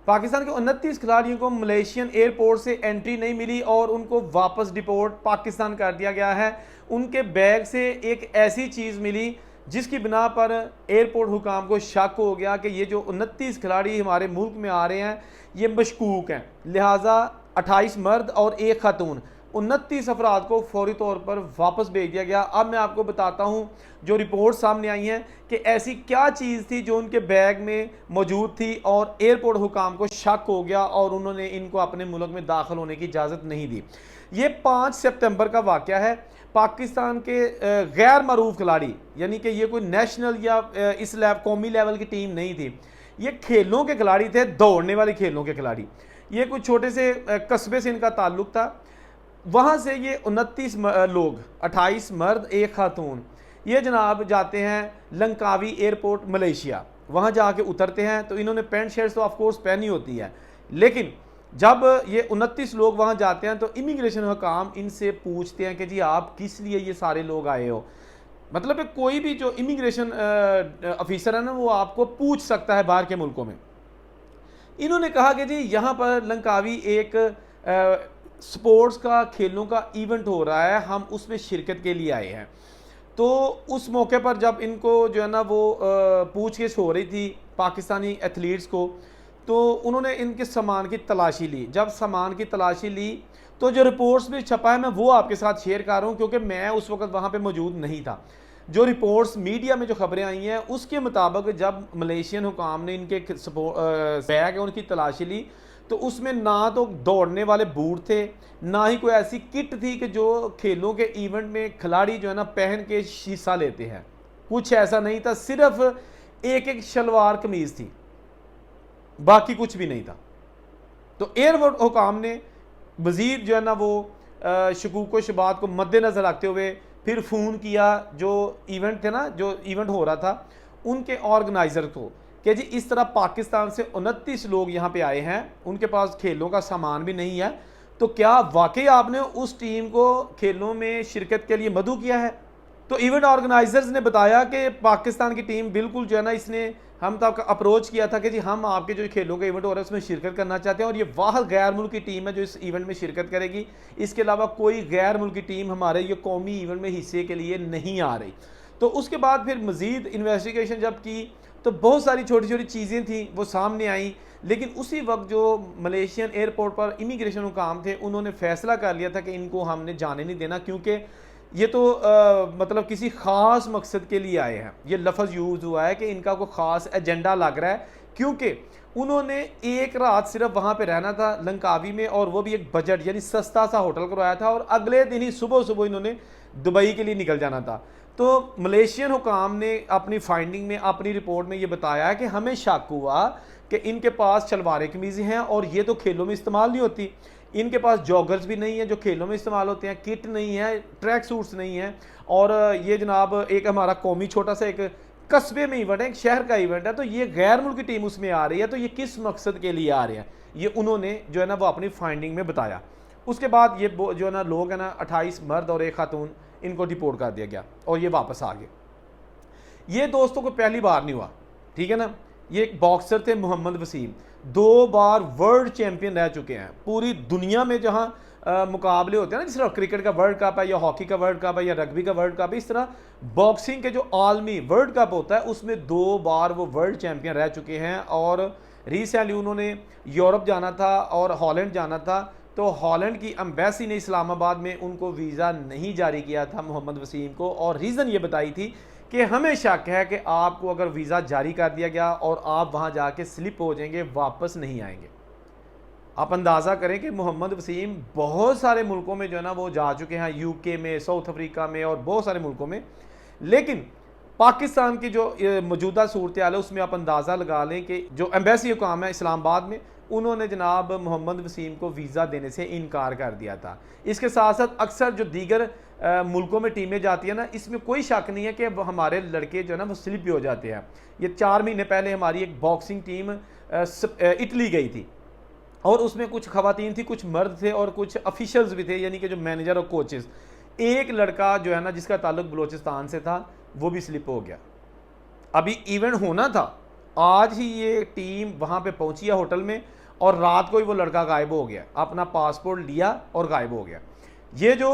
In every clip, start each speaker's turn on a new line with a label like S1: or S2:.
S1: पाकिस्तान के 29 खिलाड़ियों को मलेशियन एयरपोर्ट से एंट्री नहीं मिली और उनको वापस डिपोर्ट पाकिस्तान कर दिया गया है। उनके बैग से एक ऐसी चीज़ मिली जिसकी बिना पर एयरपोर्ट हुकाम को शक हो गया कि ये जो 29 खिलाड़ी हमारे मुल्क में आ रहे हैं ये मशकूक हैं, लिहाजा 28 मर्द और एक खातून 29 अफराद को फौरी तौर पर वापस भेज दिया गया। अब मैं आपको बताता हूँ जो रिपोर्ट सामने आई हैं कि ऐसी क्या चीज़ थी जो उनके बैग में मौजूद थी और एयरपोर्ट हुकाम को शक हो गया और उन्होंने इनको अपने मुल्क में दाखिल होने की इजाज़त नहीं दी। ये 5 सितंबर का वाक़या है। पाकिस्तान के गैर मरूफ खिलाड़ी, यानी कि ये कोई नेशनल या इस कौमी लेवल की टीम नहीं थी, ये खेलों के खिलाड़ी थे, दौड़ने वाले खेलों के खिलाड़ी। ये कुछ छोटे से कस्बे से इनका ताल्लुक था। वहाँ से ये 29 लोग, 28 मर्द एक खातून, ये जनाब जाते हैं लंकावी एयरपोर्ट मलेशिया। वहाँ जाके उतरते हैं तो इन्होंने पैंट शर्ट तो ऑफकोर्स पहनी होती है, लेकिन जब ये 29 लोग वहाँ जाते हैं तो इमिग्रेशन हुकाम इनसे पूछते हैं कि जी आप किस लिए ये सारे लोग आए हो। मतलब कोई भी जो इमिग्रेशन ऑफिसर है ना वो आपको पूछ सकता है बाहर के मुल्कों में। इन्होंने कहा कि जी यहाँ पर लंकावी एक स्पोर्ट्स का, खेलों का इवेंट हो रहा है, हम उसमें शिरकत के लिए आए हैं। तो उस मौके पर जब इनको जो है ना वो पूछगिछ हो रही थी पाकिस्तानी एथलीट्स को, तो उन्होंने इनके सामान की तलाशी ली। जब सामान की तलाशी ली तो जो रिपोर्ट्स में छपा है मैं वो आपके साथ शेयर कर रहा हूँ क्योंकि मैं उस वक्त वहाँ पे मौजूद नहीं था। जो रिपोर्ट्स मीडिया में जो खबरें आई हैं उसके मुताबिक जब मलेशियन हुकाम ने इनके बैग है उनकी तलाशी ली तो उसमें ना तो दौड़ने वाले बूट थे, ना ही कोई ऐसी किट थी कि जो खेलों के इवेंट में खिलाड़ी जो है ना पहन के हिस्सा लेते हैं। कुछ ऐसा नहीं था, सिर्फ एक शलवार कमीज थी, बाकी कुछ भी नहीं था। तो एयरपोर्ट हुकाम ने मजीद जो है ना वो शकूक व शुबात को मद्देनजर रखते हुए फिर फ़ोन किया जो इवेंट थे ना, जो इवेंट हो रहा था, उनके ऑर्गेनाइज़र को कि जी इस तरह पाकिस्तान से 29 लोग यहाँ पे आए हैं, उनके पास खेलों का सामान भी नहीं है, तो क्या वाकई आपने उस टीम को खेलों में शिरकत के लिए मदऊ किया है? तो इवेंट ऑर्गेनाइजर्स ने बताया कि पाकिस्तान की टीम बिल्कुल जो है ना, इसने हम तक अप्रोच किया था कि जी हम आपके जो खेलों का इवेंट हो रहा है उसमें शिरकत करना चाहते हैं और ये वाह गैर मुल्क की टीम है जो इस इवेंट में शिरकत करेगी। इसके अलावा कोई गैर मुल्क की टीम हमारे ये कौमी इवेंट में हिस्से के लिए नहीं आ रही। तो उसके बाद फिर मज़ीद इन्वेस्टिगेशन जब की तो बहुत सारी छोटी छोटी चीज़ें थी वो सामने आई, लेकिन उसी वक्त जो मलेशियन एयरपोर्ट पर इमिग्रेशन हुकाम थे उन्होंने फैसला कर लिया था कि इनको हमने जाने नहीं देना, क्योंकि ये तो मतलब किसी ख़ास मकसद के लिए आए हैं। ये लफ्ज़ यूज़ हुआ है कि इनका कोई ख़ास एजेंडा लग रहा है, क्योंकि उन्होंने एक रात सिर्फ वहाँ पे रहना था लंकावी में, और वो भी एक बजट यानी सस्ता सा होटल करवाया था, और अगले दिन ही सुबह सुबह इन्होंने दुबई के लिए निकल जाना था। तो मलेशियन हुकाम ने अपनी फाइंडिंग में, अपनी रिपोर्ट में ये बताया कि हमें शक हुआ कि इनके पास शलवारें कमीज़ें हैं और ये तो खेलों में इस्तेमाल नहीं होती, इनके पास जॉगर्स भी नहीं है जो खेलों में इस्तेमाल होते हैं, किट नहीं है, ट्रैक सूट्स नहीं है, और ये जनाब एक हमारा कौमी छोटा सा एक कस्बे में इवेंट है, एक शहर का इवेंट है, तो ये गैर मुल्की टीम उसमें आ रही है, तो ये किस मकसद के लिए आ रहे हैं, ये उन्होंने जो है ना वो अपनी फाइंडिंग में बताया। उसके बाद ये जो है ना लोग हैं ना 28 मर्द और एक खातून, इनको डिपोर्ट कर दिया गया और ये वापस आ गए। ये दोस्तों को पहली बार नहीं हुआ, ठीक है ना। ये एक बॉक्सर थे मोहम्मद वसीम, 2 बार वर्ल्ड चैंपियन रह चुके हैं। पूरी दुनिया में जहां मुकाबले होते हैं ना, जिस तरह क्रिकेट का वर्ल्ड कप है या हॉकी का वर्ल्ड कप है या रग्बी का वर्ल्ड कप है, इस तरह बॉक्सिंग के जो आलमी वर्ल्ड कप होता है उसमें 2 बार वो वर्ल्ड चैंपियन रह चुके हैं। और रिसेंटली उन्होंने यूरोप जाना था और हॉलैंड जाना था, तो हॉलैंड की एम्बेसी ने इस्लामाबाद में उनको वीज़ा नहीं जारी किया था मोहम्मद वसीम को, और रीज़न ये बताई थी कि हमें शक है कि आपको अगर वीज़ा जारी कर दिया गया और आप वहाँ जाके स्लिप हो जाएंगे, वापस नहीं आएंगे। आप अंदाज़ा करें कि मोहम्मद वसीम बहुत सारे मुल्कों में जो है ना वो जा चुके हैं, यूके में, साउथ अफ्रीका में और बहुत सारे मुल्कों में, लेकिन पाकिस्तान की जो मौजूदा सूरत हाल है उसमें आप अंदाज़ा लगा लें कि जो एम्बेसी हुकाम है इस्लामाबाद में, उन्होंने जनाब मोहम्मद वसीम को वीज़ा देने से इनकार कर दिया था। इसके साथ साथ अक्सर जो दीगर मुल्कों में टीमें जाती हैं ना, इसमें कोई शक नहीं है कि हमारे लड़के जो है ना वो स्लिप भी हो जाते हैं। ये 4 महीने पहले हमारी एक बॉक्सिंग टीम इटली गई थी और उसमें कुछ खवातीन थी, कुछ मर्द थे और कुछ ऑफिशियल्स भी थे, यानी कि जो मैनेजर और कोचेस। एक लड़का जो है ना जिसका ताल्लुक बलोचिस्तान से था वो भी स्लिप हो गया। अभी इवेंट होना था आज ही ये टीम वहाँ पे पहुंची है होटल में और रात को ही वो लड़का गायब हो गया, अपना पासपोर्ट लिया और गायब हो गया। ये जो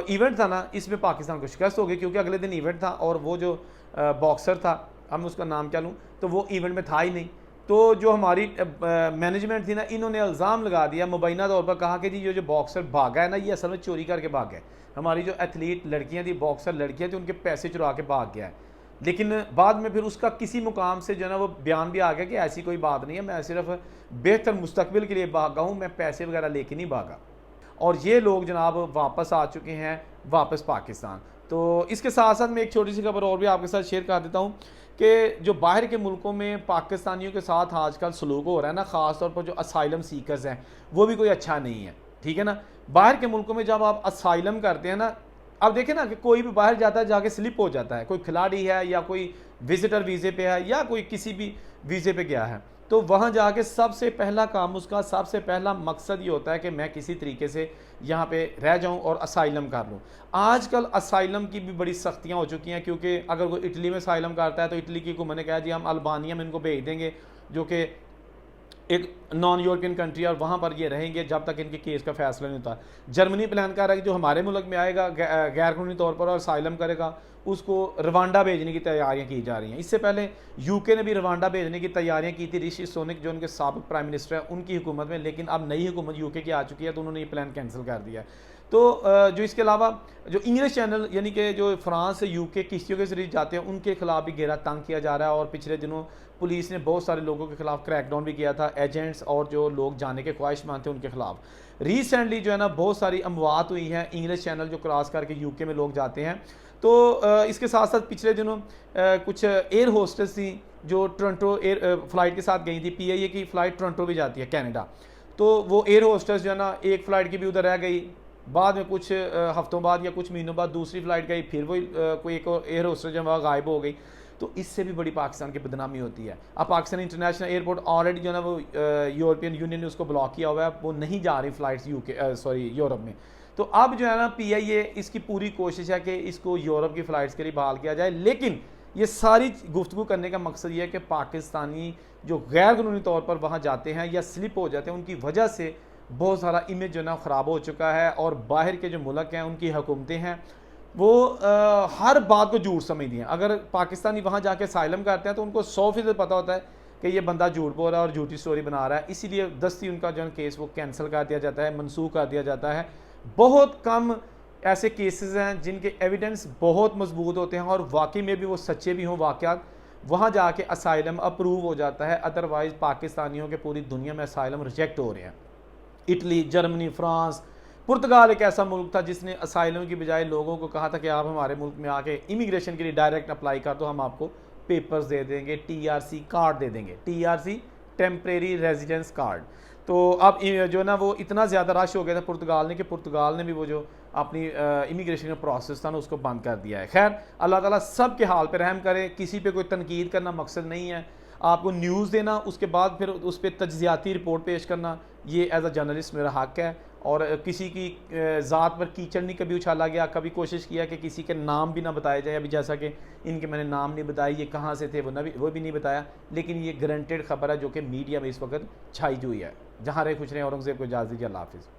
S1: इवेंट था ना, इसमें पाकिस्तान को शिकस्त हो गई क्योंकि अगले दिन इवेंट था और वो जो बॉक्सर था, अब मैं उसका नाम क्या लूँ, तो वो इवेंट में था ही नहीं। तो जो हमारी मैनेजमेंट थी ना, इन्होंने इल्ज़ाम लगा दिया, मुबैना तौर पर कहा कि जी ये जो बॉक्सर भागा है ना, ये असल में चोरी करके भाग गया। हमारी जो एथलीट लड़कियां थी, बॉक्सर लड़कियां थी, उनके पैसे चुरा के भाग गया है। लेकिन बाद में फिर उसका किसी मुकाम से जो है ना वो बयान भी आ गया कि ऐसी कोई बात नहीं है, मैं सिर्फ बेहतर मुस्तकबिल के लिए भागा हूँ, मैं पैसे वगैरह लेके नहीं भागा। और ये लोग जनाब वापस आ चुके हैं, वापस पाकिस्तान। तो इसके साथ साथ मैं एक छोटी सी खबर और भी आपके साथ शेयर कर देता हूँ कि जो बाहर के मुल्कों में पाकिस्तानियों के साथ आजकल सलूक हो रहा है ना, ख़ास तौर पर जो असाइलम सीकर्स हैं, वो भी कोई अच्छा नहीं है, ठीक है ना। बाहर के मुल्कों में जब आप असाइलम करते हैं ना, अब देखें ना कि कोई भी बाहर जाता है जाके स्लिप हो जाता है, कोई खिलाड़ी है या कोई विजिटर वीज़े पे है या कोई किसी भी वीज़े पे गया है, तो वहाँ जाके सबसे पहला काम, उसका सबसे पहला मकसद ये होता है कि मैं किसी तरीके से यहाँ पे रह जाऊँ और असाइलम कर लूँ। आजकल असाइलम की भी बड़ी सख्तियाँ हो चुकी हैं, क्योंकि अगर कोई इटली में असाइलम करता है तो इटली की हुकूमत ने कहा जी हम अल्बानिया में इनको भेज देंगे, जो कि एक नॉन यूरोपियन कंट्री, और वहाँ पर ये रहेंगे जब तक इनके केस का फैसला नहीं होता। जर्मनी प्लान कर रहा है कि जो हमारे मुल्क में आएगा गैर कानूनी तौर पर और असाइलम करेगा, उसको रवांडा भेजने की तैयारियां की जा रही हैं। इससे पहले यूके ने भी रवांडा भेजने की तैयारियां की थी, ऋषि सुनक जो उनके साबिक प्राइम मिनिस्टर है उनकी हुकूमत में, लेकिन अब नई हुकूमत यूके की आ चुकी है तो उन्होंने ये प्लान कैंसिल कर दिया। तो जो इसके अलावा जो इंग्लिश चैनल यानी कि जो फ्रांस से यूके किश्तियों के जरिए जाते हैं, उनके खिलाफ भी घेरा तंग किया जा रहा है। और पिछले दिनों पुलिस ने बहुत सारे लोगों के खिलाफ क्रैकडाउन भी किया था, एजेंट्स और जो लोग जाने के ख्वाहिशमंद थे उनके खिलाफ। रिसेंटली जो है ना बहुत सारी अमवात हुई हैं इंग्लिश चैनल जो क्रॉस करके यूके में लोग जाते हैं। तो इसके साथ साथ पिछले दिनों कुछ एयर होस्टेस थी जो टोरंटो एयर फ्लाइट के साथ गई थी, पीआईए की फ़्लाइट टोरंटो भी जाती है कनाडा, तो वो एयर होस्टेस जो है ना एक फ़्लाइट की भी उधर रह गई, बाद में कुछ हफ्तों बाद या कुछ महीनों बाद दूसरी फ़्लाइट गई, फिर वही कोई एक एयर होस्टेस जो वहाँ गायब हो गई। तो इससे भी बड़ी पाकिस्तान की बदनामी होती है। अब पाकिस्तान इंटरनेशनल एयरपोर्ट ऑलरेडी जो है ना वो यूरोपियन यूनियन ने उसको ब्लॉक किया हुआ है, वो नहीं जा रही फ़्लाइट्स यूरोप में। तो अब जो है ना पीआईए इसकी पूरी कोशिश है कि इसको यूरोप की फ़्लाइट्स के लिए बहाल किया जाए, लेकिन ये सारी गुफ्तगू करने का मकसद ये है कि पाकिस्तानी जो गैर कानूनी तौर पर वहाँ जाते हैं या स्लिप हो जाते हैं, उनकी वजह से बहुत सारा इमेज जो है ना ख़राब हो चुका है। और बाहर के जो मुल्क हैं उनकी हुकूमतें हैं वो हर बात को झूठ समझती हैं। अगर पाकिस्तानी वहाँ जाके साइलम करते हैं तो उनको 100% पता होता है कि ये बंदा झूठ बोल रहा है और झूठी स्टोरी बना रहा है, इसीलिए दस्ती उनका जो केस वो कैंसिल कर दिया जाता है, मनसूख कर दिया जाता है। बहुत कम ऐसे केसेस हैं जिनके एविडेंस बहुत मजबूत होते हैं और वाकई में भी वो सच्चे भी हों वाक़यात, वहाँ जाके असाइलम अप्रूव हो जाता है। अदरवाइज़ पाकिस्तानियों के पूरी दुनिया में असाइलम रिजेक्ट हो रहे हैं। इटली, जर्मनी, फ्रांस, पुर्तगाल एक ऐसा मुल्क था जिसने असाइलम की बजाय लोगों को कहा था कि आप हमारे मुल्क में आके इमिग्रेशन के लिए डायरेक्ट अप्लाई कर दो, हम आपको पेपर्स दे देंगे, टीआरसी कार्ड दे देंगे, टीआरसी टेम्परेरी रेजिडेंस कार्ड। तो अब जो ना वो इतना ज़्यादा रश हो गया था पुर्तगाल ने कि पुर्तगाल ने भी वो जो अपनी इमिग्रेशन का प्रोसेस था ना उसको बंद कर दिया है। खैर अल्लाह ताला सब के हाल पे रहम करे, किसी पे कोई तनकीद करना मकसद नहीं है, आपको न्यूज़ देना उसके बाद फिर उस पर तज्ज़ियाती रिपोर्ट पेश करना ये एज अ जर्नलिस्ट मेरा हक़ है। और किसी की ज़ात पर कीचड़ नहीं कभी उछाला गया, कभी कोशिश किया कि किसी के नाम भी ना बताए जाए। अभी जैसा कि इनके मैंने नाम नहीं बताया, ये कहाँ से थे वो भी नहीं बताया, लेकिन ये गारंटेड ख़बर है जो कि मीडिया में इस वक्त छाई हुई है। जहाँ रहे खुश रहे, औरंगज़ेब को इजाज़त दीजिए, अल्लाह हाफ़िज़।